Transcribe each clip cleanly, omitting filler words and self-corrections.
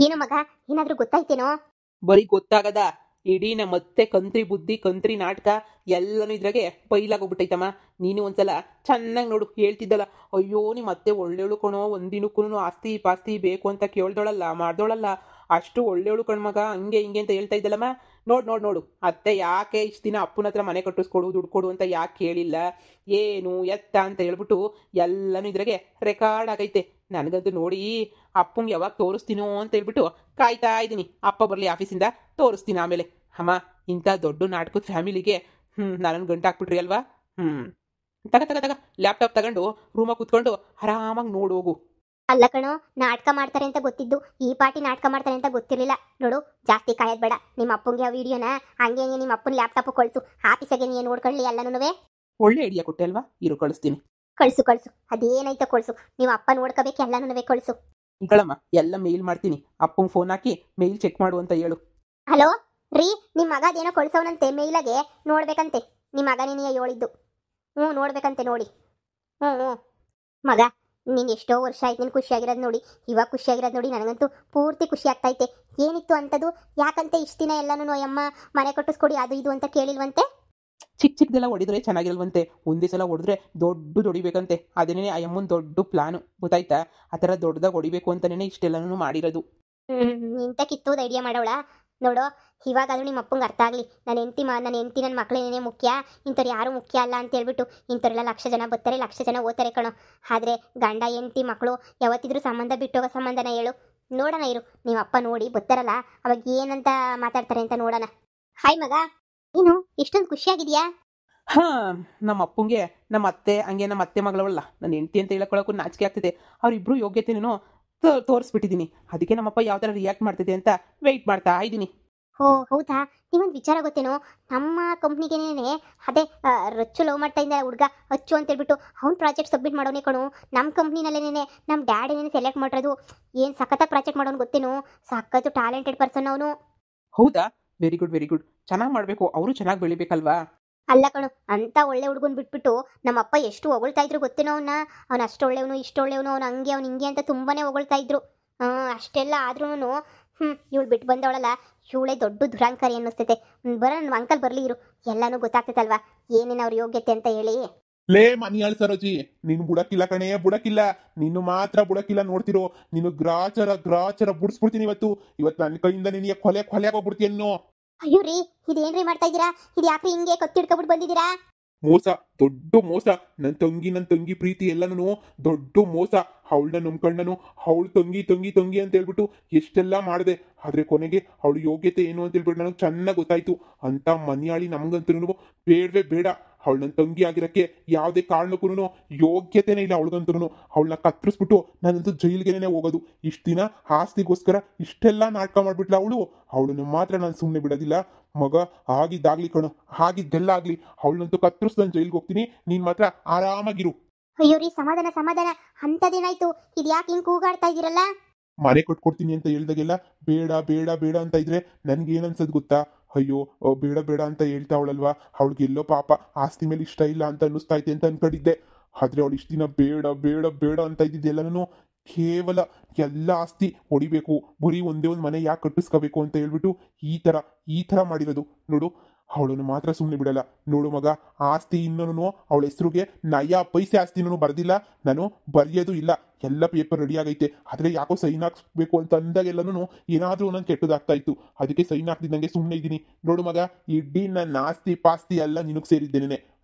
ಏನು ಮಗ, ಏನಾದ್ರೂ ಗೊತ್ತಾಯ್ತೇನೋ? ಬರೀ ಗೊತ್ತಾಗದ ಇಡೀ ಮತ್ತೆ ಕಂತ್ರಿ ಬುದ್ಧಿ ಕಂತ್ರಿ ನಾಟಕ ಎಲ್ಲನೂ ಇದ್ರಾಗೆ ಬೈಲಾಗೋಗ್ಬಿಟ್ಟೈತಮ್ಮ. ನೀನು ಒಂದ್ಸಲ ಚೆನ್ನಾಗಿ ನೋಡು. ಹೇಳ್ತಿದ್ದಲ್ಲ, ಅಯ್ಯೋ ನಿಮ್ಮ ಮತ್ತೆ ಒಳ್ಳೆಯವಳು ಕಣೋ, ಒಂದಿನಕ್ಕೂ ಆಸ್ತಿ ಪಾಸ್ತಿ ಬೇಕು ಅಂತ ಕೇಳ್ದೋಳಲ್ಲ ಮಾಡ್ದೋಳಲ್ಲ, ಅಷ್ಟು ಒಳ್ಳೆಯವಳು ಕಣ್ಮಗ, ಹಂಗೆ ಹಿಂಗೆ ಅಂತ ಹೇಳ್ತಾ ಇದ್ದಲ್ಲಮ್ಮ. ನೋಡು ಅತ್ತೆ ಯಾಕೆ ಇಷ್ಟು ದಿನ ಅಪ್ಪನ ಹತ್ರ ಮನೆ ಕಟ್ಟಿಸ್ಕೊಡು ದುಡ್ಡು ಕೊಡು ಅಂತ ಯಾಕೆ ಕೇಳಿಲ್ಲ, ಏನು ಎತ್ತ ಅಂತ ಹೇಳ್ಬಿಟ್ಟು ಎಲ್ಲನೂ ಇದ್ರಾಗೆ ರೆಕಾರ್ಡ್ ಆಗೈತೆ. ನನಗಂತೂ ನೋಡಿ ಅಪ್ಪಂಗೆ ಯಾವಾಗ ತೋರಿಸ್ತೀನೋ ಅಂತ ಹೇಳ್ಬಿಟ್ಟು ಕಾಯ್ತಾ ಇದ್ದೀನಿ. ಅಪ್ಪ ಬರಲಿ ಆಫೀಸಿಂದ, ತೋರಿಸ್ತೀನಿ ಆಮೇಲೆ. ಅಮ್ಮ, ಇಂಥ ದೊಡ್ಡ ನಾಟಕದ ಫ್ಯಾಮಿಲಿಗೆ ನನ್ನನ್ನು ಗಂಟು ಹಾಕ್ಬಿಟ್ರಿ ಅಲ್ವಾ? ತಗ ಲ್ಯಾಪ್ಟಾಪ್ ತಗೊಂಡು ರೂಮಾಗ ಕೂತ್ಕೊಂಡು ಆರಾಮಾಗಿ ನೋಡೋಗು. ಅಲ್ಲ ಕಣೋ, ನಾಟಕ ಮಾಡ್ತಾರೆ ಅಂತ ಗೊತ್ತಿದ್ದು, ಈ ಪಾರ್ಟಿ ನಾಟಕ ಮಾಡ್ತಾರೆ ಅಂತ ಗೊತ್ತಿರಲಿಲ್ಲ. ನೋಡು, ಜಾಸ್ತಿ ಕಾಯೋದು ಬೇಡ. ನಿಮ್ಮ ಅಪ್ಪಂಗೆ ಆ ವಿಡಿಯೋನ ಹಂಗೆ ಹಂಗೆ ನಿಮ್ಮ ಅಪ್ಪನ ಲ್ಯಾಪ್ಟಾಪ್ ಕಳಿಸು, ಆಫೀಸಾಗೆ ನೀನು ನೋಡ್ಕೊಳ್ಳಿ ಎಲ್ಲನೂ. ಒಳ್ಳೆ ಐಡಿಯಾ ಕೊಟ್ಟೆ ಅಲ್ವಾ? ಇರು ಕಳಿಸ್ತೀನಿ. ಕಳಿಸು ಅದೇನಾಯ್ತೋ ಕಳಿಸು. ನೀವು ಅಪ್ಪ ನೋಡ್ಕೋಬೇಕು ಎಲ್ಲನೂ, ಕಳಿಸು. ಕಳಮ್ಮ, ಎಲ್ಲ ಮೇಲ್ ಮಾಡ್ತೀನಿ. ಅಪ್ಪಂಗೆ ಫೋನ್ ಹಾಕಿ ಮೇಲ್ ಚೆಕ್ ಮಾಡು ಅಂತ ಹೇಳು. ಹಲೋ ರೀ, ನಿಮ್ಮ ಮಗ ಅದೇನೋ ಕಳ್ಸೋನಂತೆ ಮೇಲಾಗೆ, ನೋಡ್ಬೇಕಂತೆ. ನಿಮ್ಮ ಮಗ ನೀನೇ ಹೇಳಿದ್ದು. ನೋಡ್ಬೇಕಂತೆ ನೋಡಿ. ಮಗ, ನೀನು ಎಷ್ಟೋ ವರ್ಷ ಆಯ್ತು ನೀನು ಖುಷಿಯಾಗಿರೋದು ನೋಡಿ. ಇವಾಗ ಖುಷಿಯಾಗಿರೋದು ನೋಡಿ ನನಗಂತೂ ಪೂರ್ತಿ ಖುಷಿ ಆಗ್ತೈತೆ. ಏನಿತ್ತು ಅಂಥದ್ದು? ಯಾಕಂತೆ ಇಷ್ಟು ದಿನ ಎಲ್ಲನೂ ಅಯ್ಯಮ್ಮ ಮನೆ ಕಟ್ಟಿಸ್ಕೊಡಿ ಅದು ಇದು ಅಂತ ಕೇಳಿಲ್ವಂತೆ? ಚಿಕ್ಕದೆಲ್ಲ ಹೊಡಿದ್ರೆ ಚೆನ್ನಾಗಿಲ್ವಂತೆ, ಒಂದೇ ಸಲ ಹೊಡೆದ್ರೆ ದೊಡ್ಡದು ಹೊಡಿಬೇಕಂತೆ. ಅದೇನೇ ಅಯ್ಯಮ್ಮನ ದೊಡ್ಡ ಪ್ಲಾನು, ಗೊತ್ತಾಯ್ತಾ? ಆ ಥರ ದೊಡ್ಡದಾಗಿ ಹೊಡಿಬೇಕು ಅಂತಲೇ ಇಷ್ಟೆಲ್ಲನೂ ಮಾಡಿರೋದು. ಇಂಥ ಕಿತ್ತೋದು ಐಡಿಯಾ ಮಾಡೋಳ ನೋಡೋ. ಇವಾಗಾದ್ರೂ ನಿಮ್ಮ ಅಪ್ಪಂಗೆ ಅರ್ಥ ಆಗಲಿ, ನನ್ನ ಹೆಂಡತಿ ನನ್ನ ಮಕ್ಕಳೇನೇ ಮುಖ್ಯ, ಇಂಥವ್ರು ಯಾರೂ ಮುಖ್ಯ ಅಲ್ಲ ಅಂತ ಹೇಳ್ಬಿಟ್ಟು. ಇಂಥವ್ರೆಲ್ಲ ಲಕ್ಷ ಜನ ಬರ್ತಾರೆ, ಲಕ್ಷ ಜನ ಓದ್ತಾರೆ ಕಣೋ. ಆದರೆ ಗಂಡ ಹೆಂಡತಿ ಮಕ್ಕಳು ಯಾವತ್ತಿದ್ರೂ ಸಂಬಂಧ ಬಿಟ್ಟೋಗೋ ಸಂಬಂಧನ ಹೇಳು. ನೋಡೋಣ ಇರು, ನಿಮ್ಮ ಅಪ್ಪ ನೋಡಿ ಬರ್ತಾರಲ್ಲ ಅವಾಗ ಏನಂತ ಮಾತಾಡ್ತಾರೆ ಅಂತ ನೋಡೋಣ. ಹಾಯ್ ಮಗ, ನೀನು ಇಷ್ಟೊಂದು ಖುಷಿಯಾಗಿದೆಯಾ? ನಮ್ಮ ಅಪ್ಪಂಗೆ ನಮ್ಮ ಅತ್ತೆ ಹಂಗೆ ನಮ್ಮ ಅತ್ತೆ ಮಗಳವಲ್ಲ ನನ್ನ ಹೆಂಡತಿ ಅಂತ ಹೇಳ್ಕೊಳ್ಳೋಕ್ಕೂ ನಾಚಿಕೆ ಆಗ್ತಿದೆ. ಅವರಿಬ್ಬರು ಯೋಗ್ಯತೆನೂ ತೋರಿಸ್ಬಿಟ್ಟಿದ್ದೀನಿ. ಅದಕ್ಕೆ ನಮ್ಮಪ್ಪ ಯಾವ ಥರ ರಿಯಾಕ್ಟ್ ಮಾಡ್ತಿದೆ ಅಂತ ವೆಯ್ಟ್ ಮಾಡ್ತಾ ಇದ್ದೀನಿ. ಓ ಹೌದಾ? ನೀವೊಂದು ವಿಚಾರ ಗೊತ್ತೇನೋ, ನಮ್ಮ ಕಂಪ್ನಿಗೇನೆ ಅದೇ ರಚ್ಚು ಲವ್ ಮಾಡ್ತಾ ಇದ್ದ ಹುಡುಗ ಅಚ್ಚು ಅಂತೇಳ್ಬಿಟ್ಟು ಅವ್ನು ಪ್ರಾಜೆಕ್ಟ್ ಸಬ್ಮಿಟ್ ಮಾಡೋನೇ ಕಣು. ನಮ್ಮ ಕಂಪ್ನಿನಲ್ಲೇನೆ ನಮ್ಮ ಡ್ಯಾಡಿನೇ ಸೆಲೆಕ್ಟ್ ಮಾಡಿರೋದು. ಏನು ಸಖತ್ತಾಗಿ ಪ್ರಾಜೆಕ್ಟ್ ಮಾಡೋನು ಗೊತ್ತೇನೋ, ಸಖತ್ತು ಟ್ಯಾಲೆಂಟೆಡ್ ಪರ್ಸನ್ ಅವನು. ಹೌದಾ? Very good. ಚೆನ್ನಾಗಿ ಮಾಡಬೇಕು, ಅವರು ಚೆನ್ನಾಗಿ ಬೆಳಿಬೇಕಲ್ವಾ? ಅಲ್ಲ ಕಣು, ಅಂತ ಒಳ್ಳೆ ಹುಡುಗನ್ ಬಿಟ್ಬಿಟ್ಟು ನಮ್ಮಪ್ಪ ಎಷ್ಟು ಹೊಗಳ್ತಾ ಇದ್ರು ಗೊತ್ತೇನೋ ಅವ್ನು ಅಷ್ಟು ಒಳ್ಳೆಯವನು ಇಷ್ಟು ಒಳ್ಳೆಯವನು, ಅವ್ನು ಹಂಗೆ ಅವ್ನು ಹಿಂಗೆ ಅಂತ ತುಂಬಾನೇ ಹೊಗಳ್ತಾ ಇದ್ರು. ಅಷ್ಟೆಲ್ಲ ಆದ್ರೂ ಇವಳು ಬಿಟ್ಟು ಬಂದವಳಲ್ಲ, ಇವಳೇ ದೊಡ್ಡ ದುರಾಂಕಾರಿ ಅನ್ನಿಸ್ತೈತೆ. ನನ್ನ ಅಂಕಲ್ ಬರಲಿ ಇರು, ಎಲ್ಲನೂ ಗೊತ್ತಾಗ್ತೈತಲ್ವಾ ಏನೇನು ಅವ್ರ ಯೋಗ್ಯತೆ ಅಂತ ಹೇಳಿ. ಲೇ ಮನಿಯಾಳ್ ಸರೋಜಿ, ನೀನು ಬುಡಕ್ಕಿಲ್ಲ ಕಣೇ, ಬುಡಕ್ಕಿಲ್ಲ. ನೀನು ಮಾತ್ರ ಬುಡಕ್ಕಿಲ್ಲ. ನೋಡ್ತಿರೋ, ನೀನು ಗ್ರಾಚಾರ ಬುಡ್ಸ್ಬಿಡ್ತೀನಿ ಇವತ್ತು ನನ್ನ ಕೈಯಿಂದ ನಿನಗೆ ಕೊಲೆ ಆಗೋಗ್ಬಿಡ್ತೀಯನ್ನೋ. ಅಯ್ಯೋ ರೀ, ಇದೇನ್ರಿ ಮಾಡ್ತಾ ಇದ್ದೀರಾ? ಇದು ಯಾಕ್ರಿ ಹಿಂಗೆ ಕತ್ತಿಡ್ಕೊಬಿಟ್ಟು ಬಂದಿದ್ದೀರಾ? ಮೋಸ, ದೊಡ್ಡ ಮೋಸ. ನನ್ನ ತಂಗಿ ಪ್ರೀತಿ ಎಲ್ಲನೂ ದೊಡ್ಡ ಮೋಸ. ಅವಳನ್ನ ನಂಬ್ಕೊಂಡನು, ಅವಳು ತಂಗಿ ಅಂತ ಹೇಳ್ಬಿಟ್ಟು ಎಷ್ಟೆಲ್ಲ ಮಾಡಿದೆ. ಆದ್ರೆ ಕೊನೆಗೆ ಅವಳು ಯೋಗ್ಯತೆ ಏನು ಅಂತ ಹೇಳ್ಬಿಟ್ಟು ನನಗೆ ಚೆನ್ನಾಗಿ ಗೊತ್ತಾಯ್ತು. ಅಂತ ಮನಿಯಾಳಿ ನಮಗಂತೂ ಬೇಡವೇ ಬೇಡ. ಅವಳು ನನ್ನ ತಂಗಿ ಆಗಿರಕ್ಕೆ ಯಾವುದೇ ಕಾರಣಕ್ಕೂ ಯೋಗ್ಯತೆನೇ ಇಲ್ಲ ಅವಳಿಗಂತೂ. ಅವಳನ್ನ ಕತ್ತರಿಸ್ಬಿಟ್ಟು ನಾನಂತೂ ಜೈಲ್ಗೆನೇ ಹೋಗೋದು. ಇಷ್ಟು ದಿನ ಆಸ್ತಿಗೋಸ್ಕರ ಇಷ್ಟೆಲ್ಲ ನಾಟಕ ಮಾಡ್ಬಿಟ್ಲ ಅವಳನ್ನು ಮಾತ್ರ ನಾನು ಸುಮ್ಮನೆ ಬಿಡೋದಿಲ್ಲ. ಮಗ, ಆಗಿದ್ದಾಗ್ಲಿ ಕಣೋ, ಆಗಿದ್ದೆಲ್ಲ ಆಗ್ಲಿ, ಅವಳನ್ನಂತೂ ಕತ್ತರಿಸ್ ನಾನು ಜೈಲ್ಗೆ ಹೋಗ್ತೀನಿ. ನೀನ್ ಮಾತ್ರ ಆರಾಮಾಗಿರು. ಅಯ್ಯೋ ರೀ, ಸಮಾಧಾನ. ಅಂಥದ್ದೇನಾಯ್ತು? ಇದು ಯಾಕೆ ಹಿಂಗೆ ಕೂಗಾಡ್ತಾ ಇದ್ದೀರಲ್ಲ? ಮನೆ ಕೊಟ್ಕೊಡ್ತೀನಿ ಅಂತ ಹೇಳ್ದಾಗೆಲ್ಲ ಬೇಡ ಅಂತ ಇದ್ರೆ ನನ್ಗೆ ಏನನ್ಸದ್ ಗೊತ್ತಾ? ಅಯ್ಯೋ, ಬೇಡ ಅಂತ ಹೇಳ್ತಾವಳಲ್ವಾ, ಅವಳಿಗೆಲ್ಲೋ ಪಾಪ ಆಸ್ತಿ ಮೇಲೆ ಇಷ್ಟ ಇಲ್ಲ ಅಂತ ಅನ್ನಿಸ್ತಾ ಐತೆ ಅಂತ ಅನ್ಕೊಂಡಿದ್ದೆ. ಆದ್ರೆ ಅವಳು ಇಷ್ಟು ದಿನ ಬೇಡ ಅಂತ ಇದ್ದಿದ್ದೆಲ್ಲನೂ ಕೇವಲ ಎಲ್ಲ ಆಸ್ತಿ ಹೊಡಿಬೇಕು, ಬರೀ ಒಂದೇ ಒಂದು ಮನೆ ಯಾಕೆ ಕಟ್ಟಿಸ್ಕೋಬೇಕು ಅಂತ ಹೇಳ್ಬಿಟ್ಟು ಈ ತರ ಮಾಡಿರೋದು ನೋಡು. ಅವಳನ್ನು ಮಾತ್ರ ಸುಮ್ಮನೆ ಬಿಡಲ್ಲ ನೋಡು ಮಗ. ಆಸ್ತಿ ಇನ್ನೂ ಅವಳ ಹೆಸರುಗೆ ನಯಾ ಪೈಸೆ ಆಸ್ತಿನೂ ಬರ್ದಿಲ್ಲ, ನಾನು ಬರೆಯೋದು ಇಲ್ಲ. ಎಲ್ಲ ಪೇಪರ್ ರೆಡಿ ಆಗೈತೆ. ಆದರೆ ಯಾಕೋ ಸೈನ್ ಹಾಕ್ಸ್ಬೇಕು ಅಂತ ಅಂದಾಗೆಲ್ಲನೂ ಏನಾದರೂ ಒಂದೊಂದು ಕೆಟ್ಟದಾಗ್ತಾ ಇತ್ತು. ಅದಕ್ಕೆ ಸೈನ್ ಹಾಕ್ತಿದ್ದಂಗೆ ಸುಮ್ಮನೆ ಇದ್ದೀನಿ. ನೋಡು ಮಗ, ಇಡೀ ನನ್ನ ಆಸ್ತಿ ಪಾಸ್ತಿ ಎಲ್ಲ ನಿನಗೆ ಸೇರಿದ್ದೇನೆ.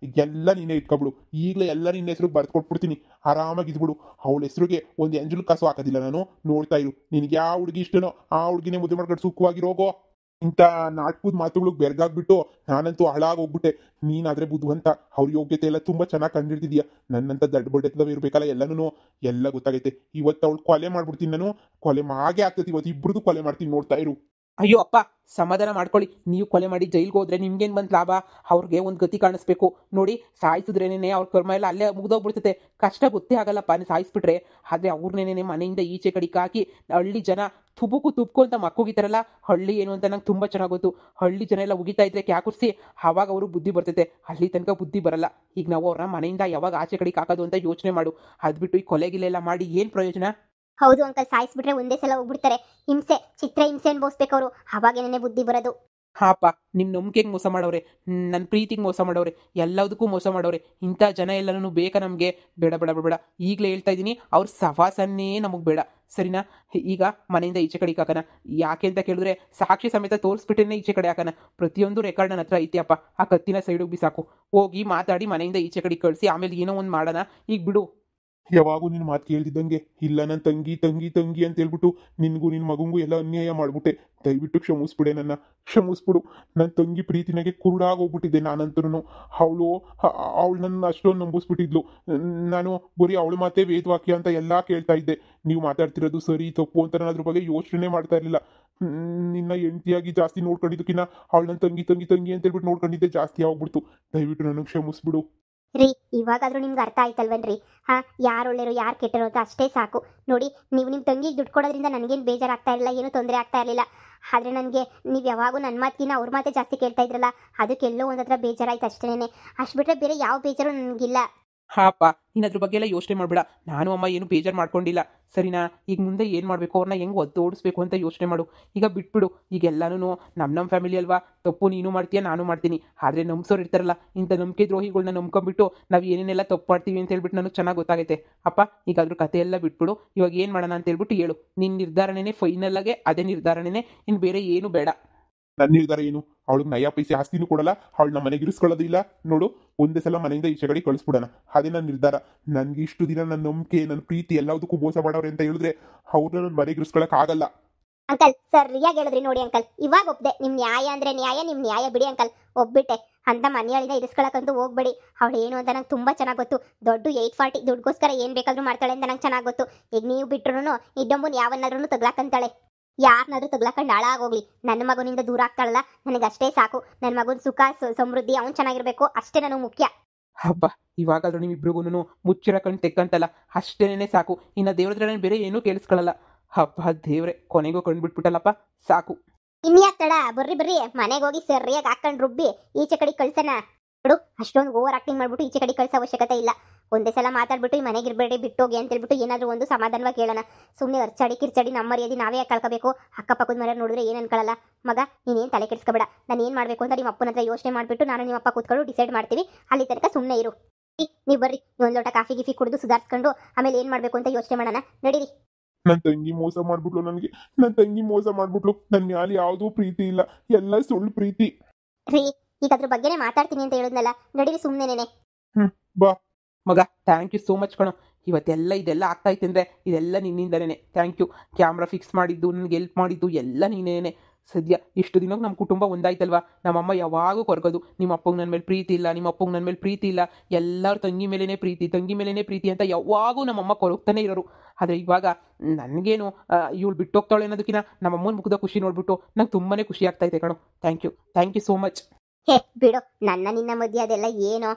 ಎಲ್ಲ ನೀನೇ ಇಟ್ಕೊಬಿಡು. ಈಗಲೇ ಎಲ್ಲ ನಿನ್ನ ಹೆಸರು ಬರ್ದು ಕೊಟ್ಬಿಡ್ತೀನಿ, ಆರಾಮಾಗಿದ್ಬಿಡು. ಅವಳ ಹೆಸರುಗೆ ಒಂದು ಎಂಜಲು ಕಾಸು ಹಾಕೋದಿಲ್ಲ ನಾನು. ನೋಡ್ತಾ ಇರು, ನಿನಗೆ ಯಾವ ಹುಡುಗಿ ಇಷ್ಟನೋ ಆ ಹುಡುಗಿನೇ ಮದುವೆ ಮಾಡ್ಕೊಂಡು ಸುಖವಾಗಿರೋಗೋ. ಇಂಥ ನಾಟಕದ ಮಾತುಗಳಿಗೆ ಬೆರಗಾಗ್ಬಿಟ್ಟು ನಾನಂತೂ ಹಾಳಾಗೋಗ್ಬಿಟ್ಟೆ. ನೀನಾದ್ರೆ ಬುದ್ಧಿವಂತ, ಅವ್ರ ಯೋಗ್ಯತೆ ಎಲ್ಲ ತುಂಬಾ ಚೆನ್ನಾಗಿ ಕಂಡಿಡ್ತಿದ್ಯಾ. ನನ್ನಂತ ದಡ್ಡ ಬಡ್ಡೆತ್ತದ ಇರ್ಬೇಕಲ್ಲ ಎಲ್ಲನೂ. ಎಲ್ಲ ಗೊತ್ತಾಗೈತೆ. ಇವತ್ತು ಅವಳು ಕೊಲೆ ಮಾಡ್ಬಿಡ್ತೀನಿ ನಾನು. ಕೊಲೆ ಹಾಗೆ ಆಗ್ತೈತಿ, ಇವತ್ತು ಇಬ್ರದ್ದು ಕೊಲೆ ಮಾಡ್ತೀನಿ, ನೋಡ್ತಾ ಇರು. ಅಯ್ಯೋ ಅಪ್ಪ, ಸಮಾಧಾನ ಮಾಡ್ಕೊಳ್ಳಿ. ನೀವು ಕೊಲೆ ಮಾಡಿ ಜೈಲ್ಗೆ ಹೋದ್ರೆ ನಿಮ್ಗೇನು ಬಂತು ಲಾಭ? ಅವ್ರಿಗೆ ಒಂದು ಗತಿ ಕಾಣಿಸ್ಬೇಕು ನೋಡಿ. ಸಾಯಿಸಿದ್ರೇನೆ ಅವ್ರ ಕರ್ಮ ಎಲ್ಲ ಅಲ್ಲೇ ಮುಗ್ದೋಗ್ಬಿಡ್ತೈತೆ. ಕಷ್ಟ ಗೊತ್ತೇ ಆಗಲ್ಲಪ್ಪ ಸಾಯಿಸ್ಬಿಟ್ರೆ. ಆದರೆ ಅವ್ರನ್ನೇನೆ ಮನೆಯಿಂದ ಈಚೆ ಕಡಿಕೆ ಹಾಕಿ ಹಳ್ಳಿ ಜನ ತುಬುಕು ಅಂತ ಮಕ್ಕೋಗಿತಾರಲ್ಲ, ಹಳ್ಳಿ ಏನು ಅಂತ ನಂಗೆ ತುಂಬ ಚೆನ್ನಾಗಿ ಗೊತ್ತು. ಹಳ್ಳಿ ಜನ ಎಲ್ಲ ಉಗಿತಾ ಇದ್ರೆ ಕ್ಯಾಕುರ್ಸಿ, ಆವಾಗ ಅವರು ಬುದ್ಧಿ ಬರ್ತೈತೆ. ಅಲ್ಲಿ ತನಕ ಬುದ್ಧಿ ಬರಲ್ಲ. ಈಗ ನಾವು ಅವ್ರನ್ನ ಮನೆಯಿಂದ ಯಾವಾಗ ಆಚೆ ಕಡಿಕೆ ಹಾಕೋದು ಅಂತ ಯೋಚನೆ ಮಾಡು. ಅದ್ಬಿಟ್ಟು ಈ ಕೊಲೆಗಿಲೆಲ್ಲ ಮಾಡಿ ಏನು ಪ್ರಯೋಜನ? ಹೌದು ಅಂಕಲ್, ಸಾಯಿಸ್ಬಿಟ್ರೆ ಒಂದೇ ಸಲ ಹೋಗ್ಬಿಡ್ತಾರೆ. ಹಿಂಸೆ, ಚಿತ್ರ ಹಿಂಸೆ ಅನ್ಭವಿಸ್ಬೇಕು ಅವರು. ಅವಾಗೇನೇ ಬುದ್ಧಿ ಬರೋದು. ಹಾಪ, ನಿಮ್ಮ ನಂಬಿಕೆಗೆ ಮೋಸ ಮಾಡವ್ರೆ, ನನ್ನ ಪ್ರೀತಿಗೆ ಮೋಸ ಮಾಡವ್ರೆ, ಎಲ್ಲದಕ್ಕೂ ಮೋಸ ಮಾಡವ್ರೆ. ಇಂಥ ಜನ ಎಲ್ಲನೂ ಬೇಕಾ ನಮಗೆ? ಬೇಡ ಬೇಡ ಬೇಡ ಬೇಡ. ಈಗಲೇ ಹೇಳ್ತಾ ಇದ್ದೀನಿ, ಅವ್ರ ಸವಾಸನ್ನೇ ನಮಗೆ ಬೇಡ, ಸರಿನಾ? ಈಗ ಮನೆಯಿಂದ ಈಚೆ ಕಡೆಗೆ ಹಾಕೋಣ. ಯಾಕೆ ಅಂತ ಕೇಳಿದ್ರೆ ಸಾಕ್ಷಿ ಸಮೇತ ತೋರಿಸ್ಬಿಟ್ಟೇನೆ ಈಚೆ ಕಡೆ ಹಾಕೋಣ. ಪ್ರತಿಯೊಂದು ರೆಕಾರ್ಡ್ ನನ್ನ ಹತ್ರ ಐತಿಯಪ್ಪ. ಆ ಕತ್ತಿನ ಸೈಡಿಗೆ ಬಿಸಾಕು. ಹೋಗಿ ಮಾತಾಡಿ ಮನೆಯಿಂದ ಈಚೆ ಕಡೆಗೆ ಕಳಿಸಿ, ಆಮೇಲೆ ಏನೋ ಒಂದು ಮಾಡೋಣ. ಈಗ ಬಿಡು. ಯಾವಾಗೂ ನಿನ್ನ ಮಾತು ಕೇಳ್ತಿದ್ದಂಗೆ ಇಲ್ಲ ನನ್ನ ತಂಗಿ ತಂಗಿ ತಂಗಿ ಅಂತ ಹೇಳ್ಬಿಟ್ಟು ನಿನ್ಗೂ ನಿನ್ನ ಮಗಂಗೂ ಎಲ್ಲ ಅನ್ಯಾಯ ಮಾಡ್ಬಿಟ್ಟೆ. ದಯವಿಟ್ಟು ಕ್ಷಮಿಸ್ಬಿಡೆ, ನನ್ನ ಕ್ಷಮಿಸ್ಬಿಡು. ನನ್ನ ತಂಗಿ ಪ್ರೀತಿನಾಗೆ ಕುರುಡಾಗೋಗ್ಬಿಟ್ಟಿದ್ದೆ ನಾನಂತರೂ. ಅವಳು ನನ್ನ ಅಷ್ಟೊಂದು ನಂಬಿಸ್ಬಿಟ್ಟಿದ್ಲು. ನಾನು ಬರೀ ಅವಳ ಮಾತೇ ವೇದವಾಕ್ಯ ಅಂತ ಎಲ್ಲ ಕೇಳ್ತಾ ಇದ್ದೆ. ನೀವು ಮಾತಾಡ್ತಿರೋದು ಸರಿ ತಪ್ಪು ಅಂತ ನಾನು ಅದ್ರ ಬಗ್ಗೆ ಯೋಚನೆ ಮಾಡ್ತಾ ಇರಲಿಲ್ಲ. ನಿನ್ನ ಹೆಂಡತಿಯಾಗಿ ಜಾಸ್ತಿ ನೋಡ್ಕೊಂಡಿದ್ದಕ್ಕಿನ್ನ ಅವಳು ನನ್ನ ತಂಗಿ ತಂಗಿ ತಂಗಿ ಅಂತ ಹೇಳ್ಬಿಟ್ಟು ನೋಡ್ಕೊಂಡಿದ್ದೆ ಜಾಸ್ತಿ ಆಗ್ಬಿಡ್ತು. ದಯವಿಟ್ಟು ನನಗೆ ಕ್ಷಮಿಸ್ಬಿಡು. ರೀ, ಇವಾಗಾದ್ರೂ ನಿಮ್ಗೆ ಅರ್ಥ ಆಯ್ತಲ್ವನ್ರಿ? ಯಾರು ಒಳ್ಳೆಯರು ಯಾರು ಕೆಟ್ಟರು ಅಂತ ಅಷ್ಟೇ ಸಾಕು. ನೋಡಿ, ನೀವು ನಿಮ್ಮ ತಂಗಿಗೆ ದುಡ್ಡು ಕೊಡೋದ್ರಿಂದ ನನಗೇನು ಬೇಜಾರಾಗ್ತಾ ಇರಲಿಲ್ಲ, ಏನೂ ತೊಂದರೆ ಆಗ್ತಾ ಇರಲಿಲ್ಲ. ಆದರೆ ನನಗೆ ನೀವು ಯಾವಾಗೂ ನನ್ನ ಮಾತಿನ ಅವ್ರ ಮಾತೇ ಜಾಸ್ತಿ ಕೇಳ್ತಾ ಇದ್ರಲ್ಲ, ಅದಕ್ಕೆಲ್ಲೋ ಒಂದು ಹತ್ರ ಬೇಜಾರಾಯ್ತು ಅಷ್ಟೇನೆ. ಅಷ್ಟು ಬಿಟ್ಟರೆ ಬೇರೆ ಯಾವ ಬೇಜಾರು ನನಗಿಲ್ಲ. ಹಾಪ, ನೀನು ಅದ್ರ ಬಗ್ಗೆ ಎಲ್ಲ ಯೋಚನೆ ಮಾಡಬೇಡ. ನಾನು ಅಮ್ಮ ಏನು ಬೇಜಾರು ಮಾಡ್ಕೊಂಡಿಲ್ಲ, ಸರಿನಾ? ಈಗ ಮುಂದೆ ಏನು ಮಾಡಬೇಕು, ಅವ್ರನ್ನ ಹೆಂಗೆ ಓಡಿಸ್ಬೇಕು ಅಂತ ಯೋಚನೆ ಮಾಡು. ಈಗ ಬಿಟ್ಬಿಡು. ಈಗ ಎಲ್ಲನೂ ನಮ್ಮ ಫ್ಯಾಮಿಲಿ ಅಲ್ವಾ? ತಪ್ಪು ನೀನು ಮಾಡ್ತೀಯ, ನಾನು ಮಾಡ್ತೀನಿ. ಆದರೆ ನಂಬಿಸೋರು ಇರ್ತಾರಲ್ಲ, ಇಂಥ ನಂಬಿಕೆ ದ್ರೋಹಿಗಳನ್ನ ನಂಬ್ಕೊಂಡ್ಬಿಟ್ಟು ನಾವು ಏನೇನೆಲ್ಲ ತಪ್ಪು ಮಾಡ್ತೀವಿ ಅಂತ ಹೇಳ್ಬಿಟ್ಟು ನನಗೆ ಚೆನ್ನಾಗಿ ಗೊತ್ತಾಗೈತೆ. ಅಪ್ಪ, ಈಗ ಅದ್ರ ಕತೆ ಎಲ್ಲ ಬಿಟ್ಬಿಡು. ಇವಾಗ ಏನು ಮಾಡೋಣ ಅಂತ ಹೇಳ್ಬಿಟ್ಟು ಹೇಳು. ನಿನ್ನ ನಿರ್ಧಾರನೇ ಫೈನಲ್ ಆಗಿ ಅದೇ ನಿರ್ಧಾರನೇ, ಇನ್ನು ಬೇರೆ ಏನು ಬೇಡ. ನನ್ನ ನಿರ್ಧಾರ ಏನು? ಅವಳಿಗೆ ನಯ ಪೈಸೆ ಆಸ್ತಿನೂ ಕೊಡಲ್ಲ, ಅವಳು ನಮ್ಮ ಮನೆಗೆ ಇರಿಸ್ಕೊಳ್ಳೋದಿಲ್ಲ. ನೋಡು, ಒಂದೇ ಸಲ ಮನೆಯಿಂದ ಈಚೆ ಕಡೆ ಕಳಿಸ್ಬಿಡೋಣ. ಅದೇ ನನ್ನ ನಿರ್ಧಾರ. ನನಗೆ ಇಷ್ಟು ದಿನ ನನ್ನ ನಂಬಿಕೆ ನನ್ನ ಪ್ರೀತಿ ಎಲ್ಲದಕ್ಕೂ ಮೋಸ ಮಾಡವ್ರೆ ಅಂತ ಹೇಳಿದ್ರೆ ಅವ್ರನ್ನ ನನ್ನ ಮನೆಗೆ ಇರಿಸ್ಕೊಳಕ್ ಆಗಲ್ಲ. ಅಂಕಲ್, ಸರಿಯಾಗಿ ಹೇಳಿದ್ರಿ ನೋಡಿ ಅಂಕಲ್. ಇವಾಗ ಒಬ್ದೆ. ನಿಮ್ಮ ನ್ಯಾಯ ಅಂದ್ರೆ ನ್ಯಾಯ, ನಿಮ್ಮ ನ್ಯಾಯ ಬಿಡಿ ಅಂಕಲ್. ಒಬ್ಬಿಟ್ಟೆ ಅಂತ ಮನೆಯಲ್ಲಿಂದ ಇರಿಸ್ಕೊಳಕ್ಕಂತೂ ಹೋಗ್ಬೇಡಿ. ಅವಳು ಏನು ಅಂತ ನಂಗೆ ತುಂಬ ಚೆನ್ನಾಗಿ ಗೊತ್ತು. ದೊಡ್ಡ 840 ದುಡ್ಗೋಸ್ಕರ ಏನು ಬೇಕಾದ್ರೂ ಮಾಡ್ತಾಳೆ ಅಂತ ನಂಗೆ ಚೆನ್ನಾಗಿ ಗೊತ್ತು. ಈಗ ನೀವು ಬಿಟ್ರು ಇನ್ನೊಬ್ಬನ ಯಾವನ್ನಾದ್ರೂ ತಗ್ಲಾಕಂತಾಳೆ. ಯಾರನ್ನಾದ್ರೂ ತಗ್ಲಾಕೊಂಡು ಹಾಳಾಗೋಗ್ಲಿ, ನನ್ನ ಮಗನಿಂದ ದೂರ ಆಗ್ತಾಳಲ್ಲ, ನನಗೆ ಅಷ್ಟೇ ಸಾಕು. ನನ್ನ ಮಗನ ಸುಖ ಸಮೃದ್ಧಿ ಅವ್ನು ಚೆನ್ನಾಗಿರ್ಬೇಕು, ಅಷ್ಟೇ ನನಗೆ ಮುಖ್ಯ. ಹಬ್ಬ, ಇವಾಗಾದ್ರೂ ನಿಮ್ಮಿಬ್ರಿಗೂ ಮುಚ್ಚಿರ ಕಣ್ಣು ತೆಕ್ಕಂತಲ್ಲ, ಅಷ್ಟೇನೆ ಸಾಕು. ಇನ್ನು ದೇವ್ರದ್ರ ನಾನು ಬೇರೆ ಏನೂ ಕೇಳಿಸ್ಕೊಳ್ಳಲ್ಲ. ಹಬ್ಬ ದೇವ್ರೆ, ಕೊನೆಗೂ ಕಂಡುಬಿಟ್ಬಿಟ್ಟಲ್ಲಪ್ಪ, ಸಾಕು. ಇನ್ಯಾಕ್ ತಡ? ಬರ್ರಿ ಬರ್ರಿ, ಮನೆಗೆ ಹೋಗಿ ಸರಿಯಾಗಿ ಹಾಕೊಂಡು ರುಬ್ಬಿ ಈಚೆ ಕಡೆ ಕಳ್ಸನ. ನೋಡು, ಅಷ್ಟೊಂದು ಓವರ್ ಆಕ್ಟಿಂಗ್ ಮಾಡ್ಬಿಟ್ಟು ಈಚೆ ಕಡೆ ಕಳ್ಸೋ ಅವಶ್ಯಕತೆ ಇಲ್ಲ. ಒಂದೇ ಸಲ ಮಾತಾಡ್ಬಿಟ್ಟು ಈ ಮನೆಗೆ ಇರಬೇಡಿ, ಬಿಟ್ಟೋಗಿ ಅಂತ ಹೇಳ್ಬಿಟ್ಟು ಏನಾದರೂ ಒಂದು ಸಮಾಧಾನವಾಗಿ ಹೇಳೋಣ. ಸುಮ್ಮನೆ ಅರ್ಚಾಡಿ ಕಿರ್ಚಾಡಿ ನಮ್ಮ ಮರ್ಯಾದೆ ನಾವೇ ಯಾಕೆ ಕಳ್ಕೋಬೇಕು? ಅಕ್ಕಪಕ್ಕದ ಮನೆಯವ್ರು ನೋಡಿದ್ರೆ ಏನು ಅನ್ಕೊಳ್ಳಲ್ಲ. ಮಗ, ನೀನೇನು ತಲೆ ಕೆಡಿಸ್ಕೋಬೇಡ. ನಾನು ಏನು ಮಾಡಬೇಕು ಅಂತ ನಿಮ್ಮ ಅಪ್ಪನ ಹತ್ರ ಯೋಚನೆ ಮಾಡಿಬಿಟ್ಟು ನಾನು ನಿಮ್ಮ ಅಪ್ಪ ಕೂತ್ಕೊಂಡು ಡಿಸೈಡ್ ಮಾಡ್ತೀವಿ. ಅಲ್ಲಿ ತನಕ ಸುಮ್ಮನೆ ಇರು. ನೀವು ಬರ್ರಿ, ಒಂದು ಲೋಟ ಕಾಫಿ ಗಿಫಿ ಕುಡಿದು ಸುಧಾರಿಸ್ಕೊಂಡು ಆಮೇಲೆ ಏನು ಮಾಡಬೇಕು ಅಂತ ಯೋಚನೆ ಮಾಡೋಣ. ನಡೀರಿ. ನನ್ನ ತಂಗಿ ಮೋಸ ಮಾಡ್ಬಿಟ್ಲು ನನಗೆ. ನನ್ನ ತಂಗಿ ಮೋಸ ಮಾಡ್ಬಿಟ್ಲು. ನನ್ನ ಮ್ಯಾಲೆ ಯಾವುದೂ ಪ್ರೀತಿ ಇಲ್ಲ, ಎಲ್ಲ ಸುಳ್ಳು ಪ್ರೀತಿ. ರೀ, ಈಗ ಅದ್ರ ಬಗ್ಗೆನೇ ಮಾತಾಡ್ತೀನಿ ಅಂತ ಹೇಳಿದ್ನಲ್ಲ, ನಡೀರಿ ಸುಮ್ಮನೆನೆ. ಬಾ ಮಗ, ಥ್ಯಾಂಕ್ ಯು ಸೋ ಮಚ್ ಕಣೋ. ಇವತ್ತೆಲ್ಲ ಇದೆಲ್ಲ ಆಗ್ತಾಯಿತ್ತು ಅಂದರೆ ಇದೆಲ್ಲ ನಿನ್ನಿಂದನೇ. Thank you. ಕ್ಯಾಮ್ರಾ ಫಿಕ್ಸ್ ಮಾಡಿದ್ದು, ನನಗೆ ಹೆಲ್ಪ್ ಮಾಡಿದ್ದು ಎಲ್ಲ ನೀನೇನೆ. ಸದ್ಯ ಇಷ್ಟು ದಿನಕ್ಕೆ ನಮ್ಮ ಕುಟುಂಬ ಒಂದಾಯ್ತಲ್ವಾ? ನಮ್ಮಮ್ಮ ಯಾವಾಗೂ ಕೊರಗೋದು, ನಿಮ್ಮ ಅಪ್ಪಗೆ ನನ್ನ ಮೇಲೆ ಪ್ರೀತಿ ಇಲ್ಲ, ನಿಮ್ಮ ಅಪ್ಪಗೆ ನನ್ನ ಮೇಲೆ ಪ್ರೀತಿ ಇಲ್ಲ, ಎಲ್ಲರೂ ತಂಗಿ ಮೇಲೇ ಪ್ರೀತಿ, ತಂಗಿ ಮೇಲೇ ಪ್ರೀತಿ ಅಂತ ಯಾವಾಗೂ ನಮ್ಮಮ್ಮ ಕೊರಗ್ತಾನೆ ಇರೋರು. ಆದರೆ ಇವಾಗ ನನಗೇನು ಇವಳು ಬಿಟ್ಟೋಗ್ತಾಳೆ ಅನ್ನೋದಕ್ಕಿಂತ ನಮ್ಮಮ್ಮನ ಮುಖದ ಖುಷಿ ನೋಡ್ಬಿಟ್ಟು ನಂಗೆ ತುಂಬಾ ಖುಷಿ ಆಗ್ತಾಯಿದೆ ಕಣೋ. Thank you so much. ಹೇ ಬಿಡು, ನನ್ನ ನಿನ್ನ ಮಧ್ಯೆ ಅದೆಲ್ಲ ಏನೋ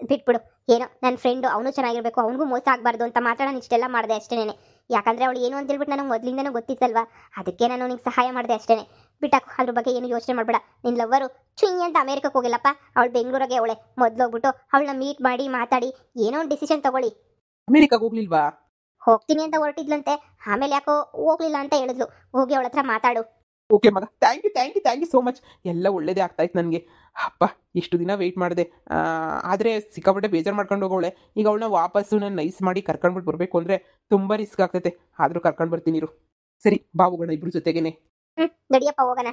ಬಿಟ್ಬಿಡು. ಏನೋ ನನ್ನ ಫ್ರೆಂಡು, ಅವನು ಚೆನ್ನಾಗಿರ್ಬೇಕು, ಅವನಿಗೂ ಮೋಸ ಆಗಬಾರ್ದು ಅಂತ ಮಾತಾಡೋಣ ಇಷ್ಟೆಲ್ಲ ಮಾಡಿದೆ ಅಷ್ಟೇನೆ. ಯಾಕಂದರೆ ಅವಳು ಏನು ಅಂತ ಹೇಳ್ಬಿಟ್ಟು ನನಗೆ ಮೊದಲಿಂದನೂ ಗೊತ್ತಿತ್ತಲ್ವಾ, ಅದಕ್ಕೆ ನಾನು ನಿಂಗೆ ಸಹಾಯ ಮಾಡಿದೆ ಅಷ್ಟೇ. ಬಿಟ್ಟಾಕು, ಅದ್ರ ಬಗ್ಗೆ ಏನು ಯೋಚನೆ ಮಾಡಬೇಡ. ನಿನ್ನ ಲವ್ವರು ಚುಂಗಿ ಅಂತ ಅಮೇರಿಕಕ್ಕೆ ಹೋಗಿಲ್ಲಪ್ಪ, ಅವಳು ಬೆಂಗಳೂರಿಗೆ ಅವಳೆ. ಮೊದಲು ಹೋಗ್ಬಿಟ್ಟು ಅವಳನ್ನ ಮೀಟ್ ಮಾಡಿ ಮಾತಾಡಿ ಏನೋ ಒಂದು ಡಿಸಿಷನ್ ತಗೊಳ್ಳಿ. ಅಮೇರಿಕಾಗೆ ಹೋಗ್ಲಿಲ್ವಾ? ಹೋಗ್ತೀನಿ ಅಂತ ಹೊರಟಿದ್ಲಂತೆ, ಆಮೇಲೆ ಯಾಕೋ ಹೋಗ್ಲಿಲ್ಲ ಅಂತ ಹೇಳಿದ್ಲು. ಹೋಗಿ ಅವಳ ಹತ್ರ ಮಾತಾಡು. ಓಕೆ ಮಗ, ಥ್ಯಾಂಕ್ ಯು ಸೋ ಮಚ್. ಎಲ್ಲ ಒಳ್ಳೇದೇ ಆಗ್ತಾಯಿತ್ತು ನನಗೆ. ಅಪ್ಪ, ಇಷ್ಟು ದಿನ ವೆಯ್ಟ್ ಮಾಡಿದೆ. ಆದರೆ ಸಿಕ್ಕಾಪಟ್ಟೆ ಬೇಜಾರು ಮಾಡ್ಕೊಂಡು ಹೋಗೋಳೆ. ಈಗ ಅವಳನ್ನ ವಾಪಸ್ಸು ನಾನು ನೈಸ್ ಮಾಡಿ ಕರ್ಕೊಂಡ್ಬಿಟ್ಟು ಬರಬೇಕು ಅಂದರೆ ತುಂಬ ರಿಸ್ಕ್ ಆಗ್ತೈತೆ. ಆದರೂ ಕರ್ಕೊಂಡು ಬರ್ತೀನಿ ಇರು. ಸರಿ, ಬಾ ಹೋಗೋಣ ಇಬ್ರು ಜೊತೆಗೇನೆ. ನಡಿಯಪ್ಪ ಹೋಗೋಣ.